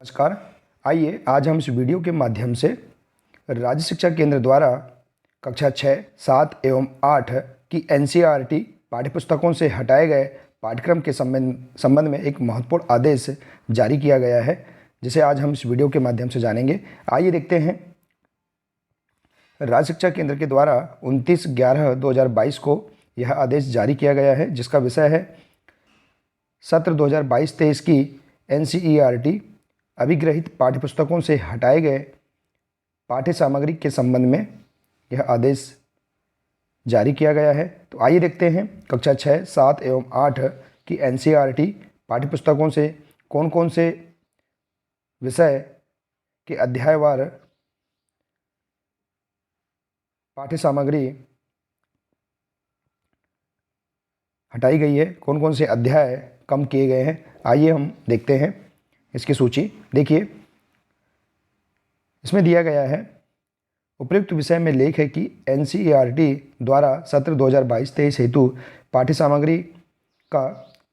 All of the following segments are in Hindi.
नमस्कार। आइए आज हम इस वीडियो के माध्यम से राज्य शिक्षा केंद्र द्वारा कक्षा 6, 7 एवं 8 की एनसीईआरटी पाठ्यपुस्तकों से हटाए गए पाठ्यक्रम के संबंध में एक महत्वपूर्ण आदेश जारी किया गया है, जिसे आज हम इस वीडियो के माध्यम से जानेंगे। आइए देखते हैं। राज्य शिक्षा केंद्र के द्वारा 29/11/2022 को यह आदेश जारी किया गया है, जिसका विषय है सत्र 2022-23 की एनसीईआरटी अभिग्रहित पाठ्यपुस्तकों से हटाए गए पाठ्य सामग्री के संबंध में यह आदेश जारी किया गया है। तो आइए देखते हैं कक्षा 6, 7 एवं 8 की एनसीईआरटी पाठ्यपुस्तकों से कौन कौन से विषय के अध्यायवार पाठ्य सामग्री हटाई गई है, कौन कौन से अध्याय कम किए गए हैं। आइए हम देखते हैं इसकी सूची। देखिए, इसमें दिया गया है उपयुक्त विषय में लेख है कि एनसीईआरटी द्वारा सत्र 2022-23 हेतु पाठ्य सामग्री का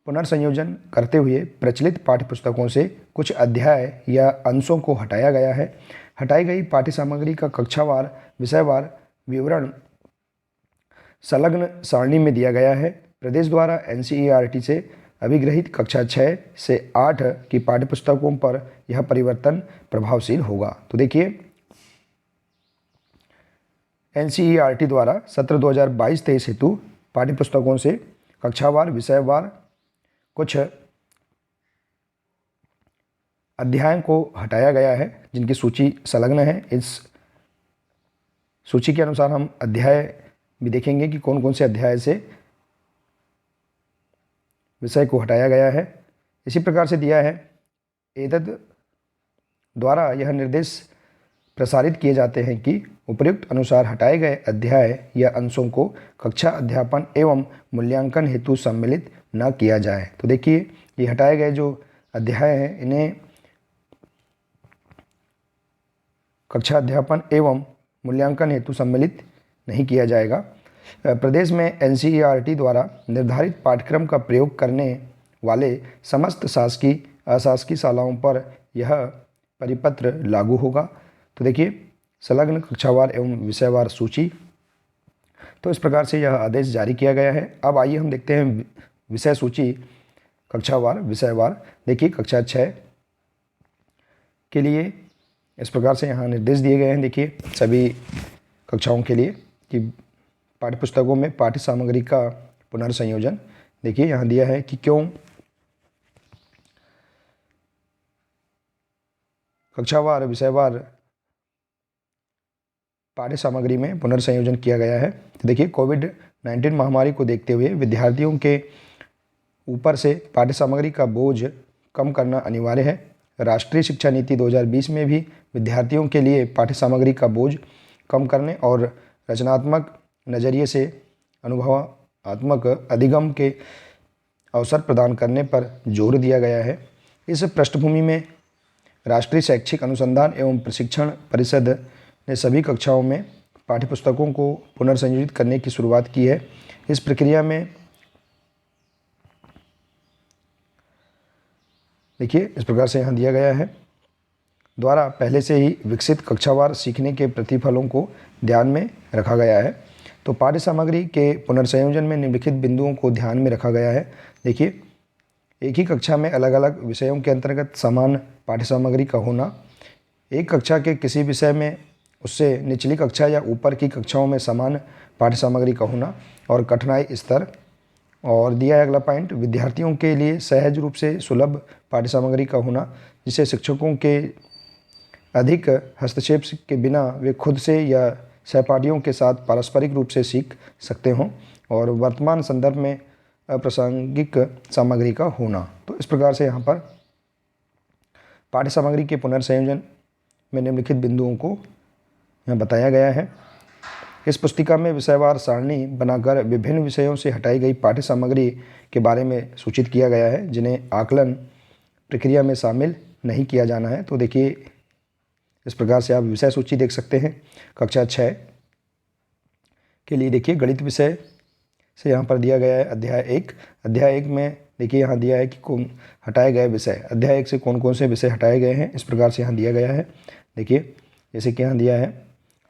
पुनर्संयोजन करते हुए प्रचलित पाठ्यपुस्तकों से कुछ अध्याय या अंशों को हटाया गया है। हटाई गई पाठ्य सामग्री का कक्षावार विषयवार विवरण संलग्न सारणी में दिया गया है। प्रदेश द्वारा एनसीईआरटी से अभिग्रहित कक्षा 6 से 8 की पाठ्यपुस्तकों पर यह परिवर्तन प्रभावशील होगा। तो देखिए, एनसीईआरटी द्वारा सत्र 2022-23 हेतु पाठ्यपुस्तकों से कक्षावार विषयवार कुछ अध्यायों को हटाया गया है, जिनकी सूची संलग्न है। इस सूची के अनुसार हम अध्याय भी देखेंगे कि कौन कौन से अध्याय से विषय को हटाया गया है। इसी प्रकार से दिया है, एतद द्वारा यह निर्देश प्रसारित किए जाते हैं कि उपर्युक्त अनुसार हटाए गए अध्याय या अंशों को कक्षा अध्यापन एवं मूल्यांकन हेतु सम्मिलित न किया जाए। तो देखिए, ये हटाए गए जो अध्याय हैं, इन्हें कक्षा अध्यापन एवं मूल्यांकन हेतु सम्मिलित नहीं किया जाएगा। प्रदेश में एनसीईआरटी द्वारा निर्धारित पाठ्यक्रम का प्रयोग करने वाले समस्त शासकीय अशासकीय शालाओं पर यह परिपत्र लागू होगा। तो देखिए, संलग्न कक्षावार एवं विषयवार सूची। तो इस प्रकार से यह आदेश जारी किया गया है। अब आइए हम देखते हैं विषय सूची कक्षावार विषयवार। देखिए, कक्षा 6 के लिए इस प्रकार से यहाँ निर्देश दिए गए हैं। देखिए, सभी कक्षाओं के लिए कि पाठ्यपुस्तकों में पाठ्य सामग्री का पुनर्संयोजन। देखिए, यहाँ दिया है कि क्यों कक्षावार विषयवार पाठ्य सामग्री में पुनर्संयोजन किया गया है। तो देखिए, कोविड-19 महामारी को देखते हुए विद्यार्थियों के ऊपर से पाठ्य सामग्री का बोझ कम करना अनिवार्य है। राष्ट्रीय शिक्षा नीति 2020 में भी विद्यार्थियों के लिए पाठ्य सामग्री का बोझ कम करने और रचनात्मक नज़रिए से अनुभवात्मक अधिगम के अवसर प्रदान करने पर जोर दिया गया है। इस पृष्ठभूमि में राष्ट्रीय शैक्षिक अनुसंधान एवं प्रशिक्षण परिषद ने सभी कक्षाओं में पाठ्यपुस्तकों को पुनर्संयोजित करने की शुरुआत की है। इस प्रक्रिया में देखिए, इस प्रकार से यहाँ दिया गया है, द्वारा पहले से ही विकसित कक्षावार सीखने के प्रतिफलों को ध्यान में रखा गया है। तो पाठ्य सामग्री के पुनर्संयोजन में निम्नलिखित बिंदुओं को ध्यान में रखा गया है। देखिए, एक ही कक्षा में अलग अलग विषयों के अंतर्गत समान पाठ्य सामग्री का होना, एक कक्षा के किसी विषय में उससे निचली कक्षा या ऊपर की कक्षाओं में समान पाठ्य सामग्री का होना, और कठिनाई स्तर। और दिया है अगला पॉइंट, विद्यार्थियों के लिए सहज रूप से सुलभ पाठ्य सामग्री का होना, जिसे शिक्षकों के अधिक हस्तक्षेप के बिना वे खुद से या सहपाठियों के साथ पारस्परिक रूप से सीख सकते हों, और वर्तमान संदर्भ में अप्रासंगिक सामग्री का होना। तो इस प्रकार से यहाँ पर पाठ्य सामग्री के पुनर्संयोजन में निम्नलिखित बिंदुओं को यहाँ बताया गया है। इस पुस्तिका में विषयवार सारणी बनाकर विभिन्न विषयों से हटाई गई पाठ्य सामग्री के बारे में सूचित किया गया है, जिन्हें आकलन प्रक्रिया में शामिल नहीं किया जाना है। तो देखिए, इस प्रकार से आप विषय सूची देख सकते हैं। कक्षा 6 के लिए देखिए, गणित विषय से यहाँ पर दिया गया है अध्याय 1। अध्याय 1 में देखिए यहाँ दिया है कि कौन हटाए गए विषय, अध्याय 1 से कौन कौन से विषय हटाए गए हैं, इस प्रकार से यहाँ दिया गया है। देखिए जैसे कि यहाँ दिया है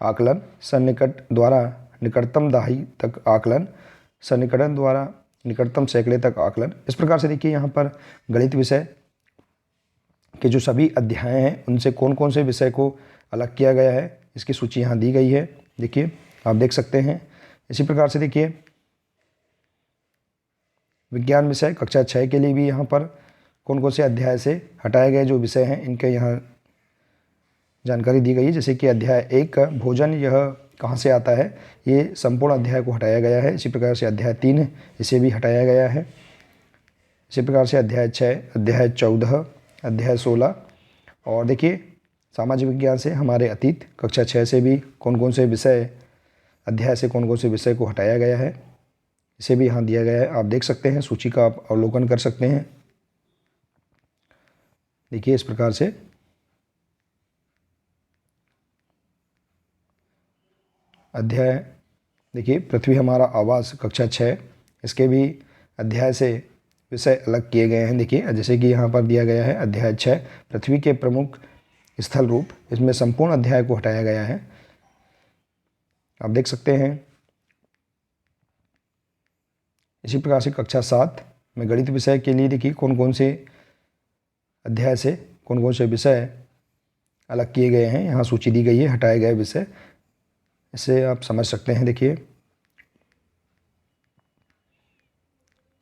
आकलन, सन्निकट द्वारा निकटतम दाही तक आकलन, सन्निकटन द्वारा निकटतम सैकड़े तक आकलन। इस प्रकार से देखिए यहाँ पर गणित विषय के जो सभी अध्याय हैं उनसे कौन कौन से विषय को अलग किया गया है, इसकी सूची यहाँ दी गई है। देखिए आप देख सकते हैं। इसी प्रकार से देखिए विज्ञान विषय कक्षा 6 के लिए भी यहाँ पर कौन कौन से अध्याय से हटाए गए जो विषय हैं इनके यहाँ जानकारी दी गई है। जैसे कि अध्याय 1 भोजन, यह कहाँ से आता है, ये संपूर्ण अध्याय को हटाया गया है। इसी प्रकार से अध्याय 3 इसे भी हटाया गया है। इसी प्रकार से अध्याय 6, अध्याय 14, अध्याय 16 और देखिए सामाजिक विज्ञान से हमारे अतीत कक्षा 6 से भी कौन कौन से विषय, अध्याय से कौन कौन से विषय को हटाया गया है, इसे भी यहाँ दिया गया है। आप देख सकते हैं, सूची का आप अवलोकन कर सकते हैं। देखिए इस प्रकार से अध्याय, देखिए पृथ्वी हमारा आवास कक्षा 6, इसके भी अध्याय से विषय अलग किए गए हैं। देखिए जैसे कि यहाँ पर दिया गया है अध्याय 6 पृथ्वी के प्रमुख स्थल रूप, इसमें संपूर्ण अध्याय को हटाया गया है। आप देख सकते हैं। इसी प्रकार से कक्षा 7 में गणित विषय के लिए देखिए कौन कौन से अध्याय से कौन कौन से विषय अलग किए गए हैं, यहाँ सूची दी गई है हटाए गए विषय, इसे आप समझ सकते हैं। देखिए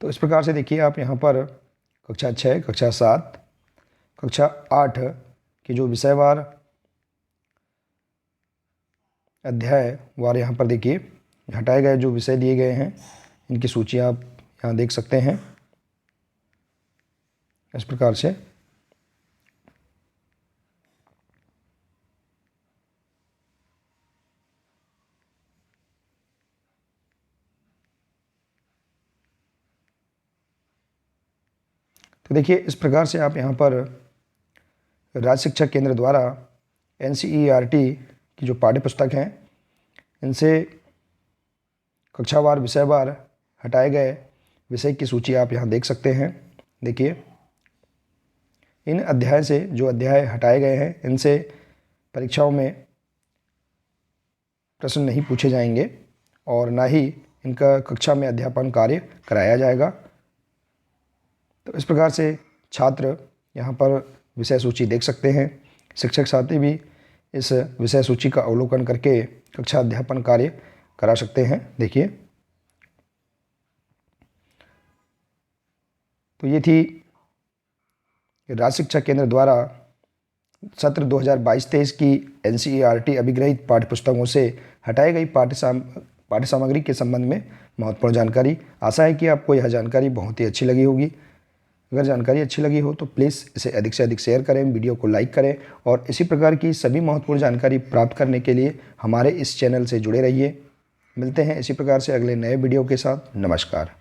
तो इस प्रकार से देखिए आप यहाँ पर कक्षा 6, कक्षा 7, कक्षा 8 की जो विषयवार अध्याय वार यहाँ पर देखिए हटाए गए जो विषय दिए गए हैं इनकी सूची आप यहाँ देख सकते हैं इस प्रकार से। तो देखिए इस प्रकार से आप यहाँ पर राज्य शिक्षा केंद्र द्वारा NCERT की जो पाठ्य पुस्तक हैं इनसे कक्षावार विषयवार हटाए गए विषय की सूची आप यहाँ देख सकते हैं। देखिए इन अध्याय से जो अध्याय हटाए गए हैं इनसे परीक्षाओं में प्रश्न नहीं पूछे जाएंगे और ना ही इनका कक्षा में अध्यापन कार्य कराया जाएगा। तो इस प्रकार से छात्र यहाँ पर विषय सूची देख सकते हैं। शिक्षक साथी भी इस विषय सूची का अवलोकन करके कक्षा अध्यापन कार्य करा सकते हैं। देखिए तो ये थी राज्य शिक्षा केंद्र द्वारा सत्र 2022-23 की NCERT अभिग्रहित पाठ्य पुस्तकों से हटाई गई पाठ्य सामग्री के संबंध में महत्वपूर्ण जानकारी। आशा है कि आपको यह जानकारी बहुत ही अच्छी लगी होगी। अगर जानकारी अच्छी लगी हो तो प्लीज़ इसे अधिक से अधिक शेयर करें, वीडियो को लाइक करें और इसी प्रकार की सभी महत्वपूर्ण जानकारी प्राप्त करने के लिए हमारे इस चैनल से जुड़े रहिए। मिलते हैं इसी प्रकार से अगले नए वीडियो के साथ। नमस्कार।